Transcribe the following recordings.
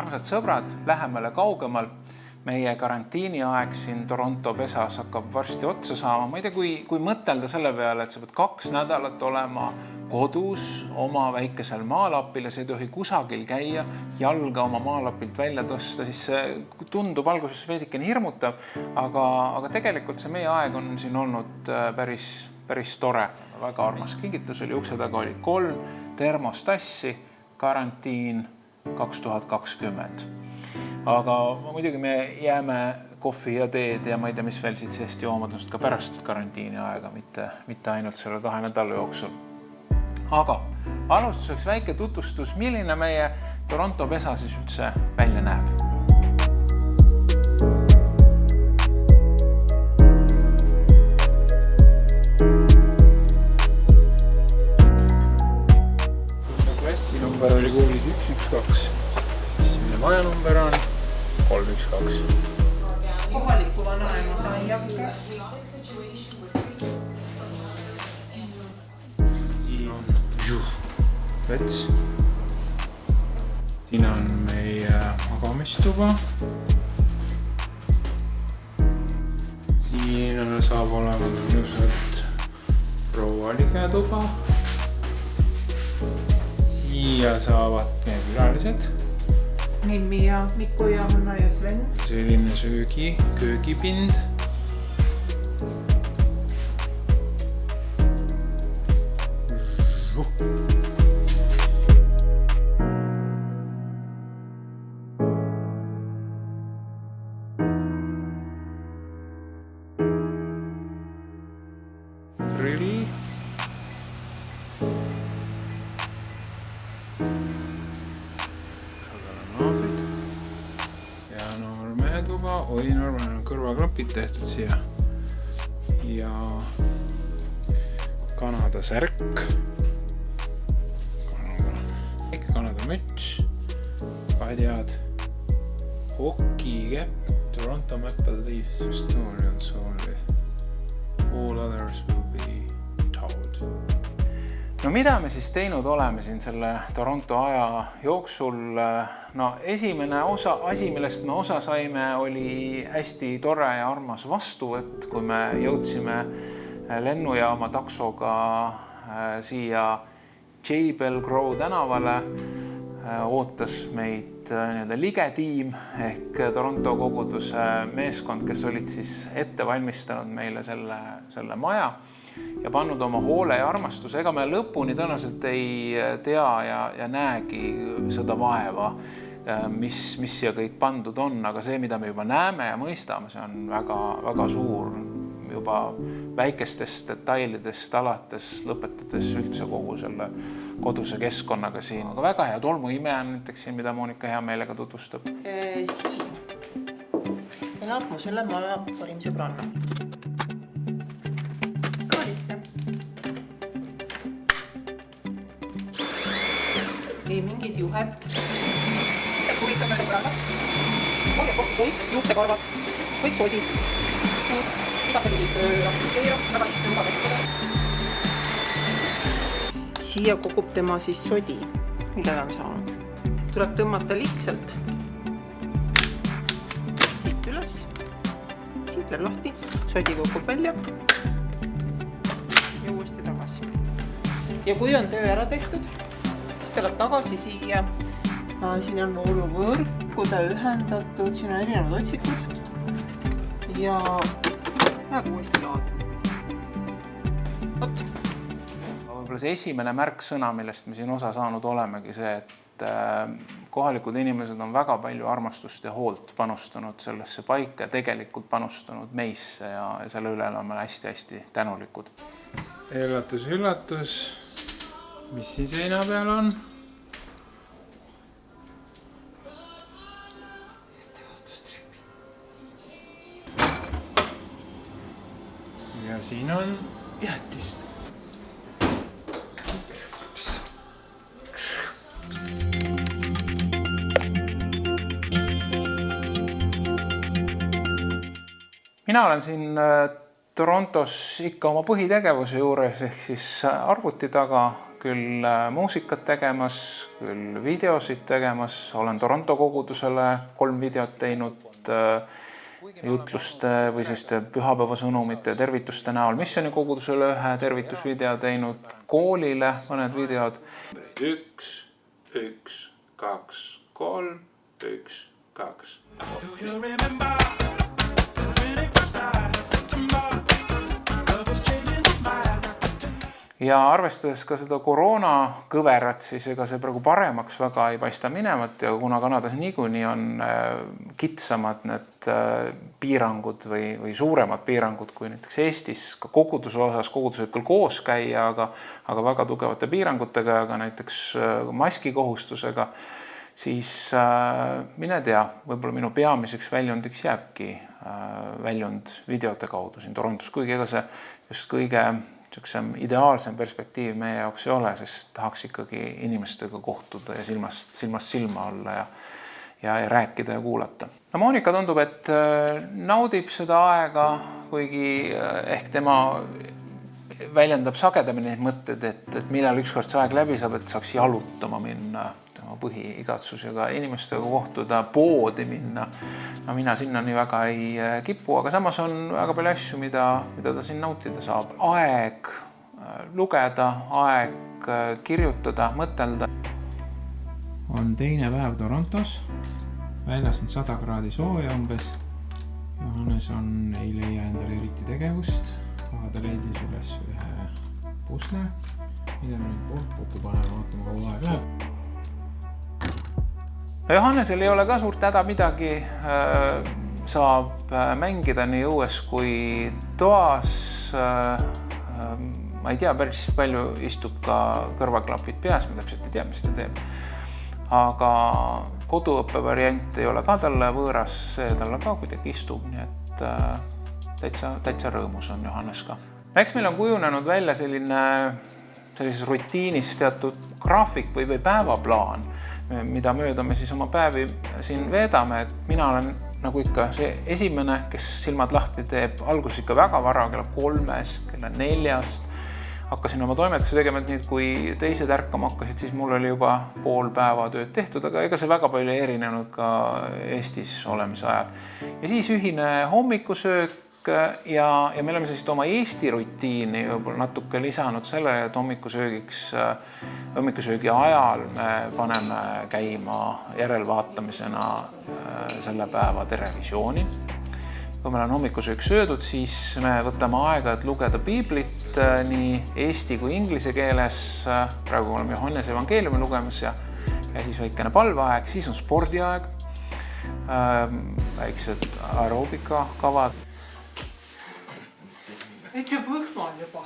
armsad sõbrad, lähemale kaugemal. Meie karantiiniaeg siin Toronto pesas hakkab varsti otsa saama. Ma ei tea, kui mõtelda selle peale, et sa pead 2 nädalat olema kodus oma väikesel maalapil ja sa ei tohi kusagil käia, jalga oma maalapilt välja tõsta, siis see tundub alguses veidikene hirmutav, aga tegelikult see meie aeg on siin olnud päris tore. Väga armas kingitus oli, ukse taga oli 3 termostassi, karantiin 2020. Aga muidugi me jääme kohvi ja teed ja ma ei tea, mis veel siit seest joomadust ka pärast karantiini aega, mitte ainult selle 2 nädala jooksul. Aga alustuseks väike tutvustus, milline meie Toronto pesa siis üldse välja näeb. Klassi number oli koolis 112. Maja number on 312. Kohaliku vanaema saiakke. Siin on vets. Siin on meie magamistuba. Siin saab olema mõnusalt proualige tuba. Siia saavad meie külalised. Mimmi ja Miku ja Hanna ja Sven. Selline köögipind. Grill. Oi, normaalne on kõrvaklapid tehtud siia ja Kanada särk, Kanada müts, padjad, hokikepp, Toronto Maple Leafs, Estonian Solely, all others will be towed. No mida me siis teinud oleme siin selle Toronto aja jooksul? No esimene asi, millest me osa saime, oli hästi tore ja armas vastuvõtt, kui me jõudsime lennujaama taksoga siia J-Bell Grow tänavale. Ootas meid ligetiim ehk Toronto koguduse meeskond, kes olid siis ette valmistanud meile selle maja ja pannud oma hoole ja armastuse. Ega me lõpuni tõenäoliselt ei tea ja näegi seda vaeva, mis siia kõik pandud on, aga see, mida me juba näeme ja mõistame, see on väga suur, juba väikestest detailidest alates, lõpetades üldse kogu selle koduse keskkonnaga siin. Aga väga hea tolmuime on näiteks siin, mida Monika hea meelega tutvustab. Siin elab mu selle maja parim sõbranna. Ei mingid juhet. Surisame sõbrana. Kõik juuksekarvad. Kõik sodid. Igate mingid pööra. Väga lihtne juba vettada. Siia kogub tema siis sodi, mille ta on saanud. Tuleb tõmmata lihtsalt. Siit üles. Siit läheb lahti. Sodi kogub välja. Ja uuesti tagasi. Ja kui on töö ära tehtud, tuleb tagasi siia. Siin on vooluvõrkude ühendatud, siin on erinevad otsikud ja läheb uuesti laadima. Võt. Võib-olla see esimene märksõna, millest me siin osa saanud olemegi see, et kohalikud inimesed on väga palju armastust ja hoolt panustanud sellesse paika ja tegelikult panustanud meisse ja selle üle oleme hästi tänulikud. Üllatus. Mis siin seina peal on? Ja siin on jäätist. Mina olen siin Torontos ikka oma põhitegevuse juures ehk siis arvuti taga küll muusikat tegemas, küll videosid tegemas, olen Toronto kogudusele 3 videot teinud jutluste või selliste pühapäevasõnumite ja tervituste näol, Missioni kogudusele 1 tervitusvideo teinud, koolile mõned videod. 1, 1, 2, 3, 1, 2. Ja arvestades ka seda koroona kõverat, siis ega see praegu paremaks väga ei paista minevat ja kuna Kanadas niikuinii on kitsamad need piirangud või suuremad piirangud kui näiteks Eestis, ka koguduse osas, kogudus võib küll koos käia, aga väga tugevate piirangutega ja ka näiteks maskikohustusega, siis mine tea, võib-olla minu peamiseks väljundiks jääbki väljund videote kaudu siin Torontos, kuigi ega see just kõige ideaalsem perspektiiv meie jaoks ei ole, sest tahaks ikkagi inimestega kohtuda ja silmast silma olla ja rääkida ja kuulata. No Monika tundub, et naudib seda aega, kuigi ehk tema väljendab sagedamini neid mõtted, et millal ükskord see aeg läbi saab, et saaks jalutama minna, tema põhiigatsusega inimestega kohtuda, poodi minna. No mina sinna nii väga ei kipu, aga samas on väga palju asju, mida ta siin nautida saab. Aeg lugeda, aeg kirjutada, mõtelda. On teine päev Torontos. Väljas on 100 kraadi sooja umbes. Johannes ei leia endale eriti tegevust. Ta leidis üles ühe pusle, mida me nüüd kokku paneme, vaatame kogu aeg läheb. Johannesel ei ole ka suurt häda midagi, saab mängida nii õues kui toas. Ma ei tea, päris palju istub ka kõrvaklapid peas, ma täpselt ei tea, mis ta teeb. Aga koduõppe variant ei ole ka talle võõras, see talle ka kuidagi istub, nii et täitsa rõõmus on Johannes ka. Eks meil on kujunenud välja sellises rutiinis teatud graafik või päevaplaan, mida mööda me siis oma päevi siin veedame, et mina olen nagu ikka see esimene, kes silmad lahti teeb, alguses ikka väga vara, kella 3-st, kella 4-st. Hakkasin oma toimetusi tegema, et nüüd kui teised ärkama hakkasid, siis mul oli juba pool päeva tööd tehtud, aga ega see väga palju erinenud ka Eestis olemise ajal. Ja siis ühine hommikusöök ja me oleme sellist oma Eesti rutiini võib-olla natuke lisanud sellele, et hommikusöögi ajal me paneme käima järelvaatamisena selle päeva televisiooni. Kui meil on hommikusöök söödud, siis me võtame aega, et lugeda piiblit nii eesti kui inglise keeles. Praegu oleme Johannese evangeeliumi lugemas ja siis väikene palveaeg, siis on spordiaeg, väiksed aeroobika kavad. Et see põhmal juba.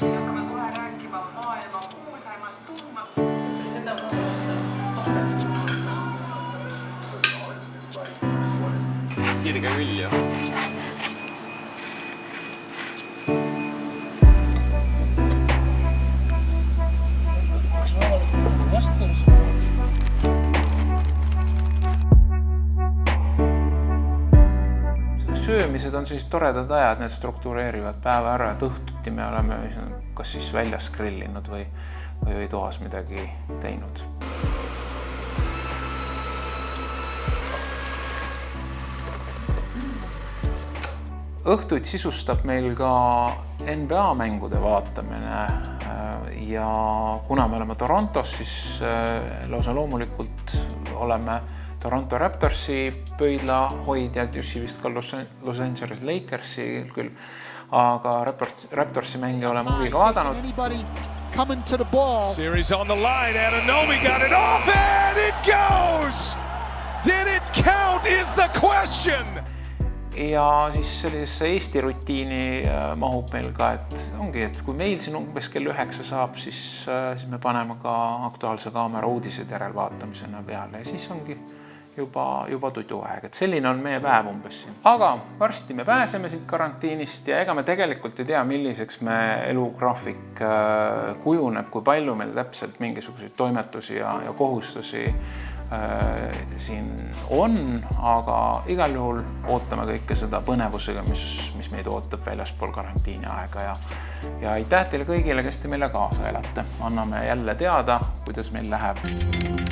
Hakkame kohe rääkima maailma kuulsaimast tuuma. Kirge küll ju. Söömised on siis toredad ajad, need struktureerivad päeva ära, et õhtuti me oleme kas siis väljas grillinud või toas midagi teinud. Õhtuid sisustab meil ka NBA mängude vaatamine ja kuna me oleme Torontos, siis lausa loomulikult oleme Toronto Raptorsi pöidla hoidjad, just vist ka Los Angeles Lakersi küll, aga Raptorsi mänge oleme huviga vaadanud. Series on the line, Anunoby got it off and it goes! Did it count is the question! Ja siis sellisesse Eesti rutiini mahub meil ka, et ongi, et kui meil siin umbes kell 9 saab, siis me paneme ka Aktuaalse Kaamera uudised järelvaatamisena peale ja siis ongi juba tuduaeg, et selline on meie päev umbes siin. Aga varsti me pääseme siit karantiinist ja ega me tegelikult ei tea, milliseks me elugraafik kujuneb, kui palju meil täpselt mingisuguseid toimetusi ja kohustusi siin on, aga igal juhul ootame kõike seda põnevusega, mis meid ootab väljaspool karantiini aega ja aitäh teile kõigile, kes te meile kaasa elate. Anname jälle teada, kuidas meil läheb.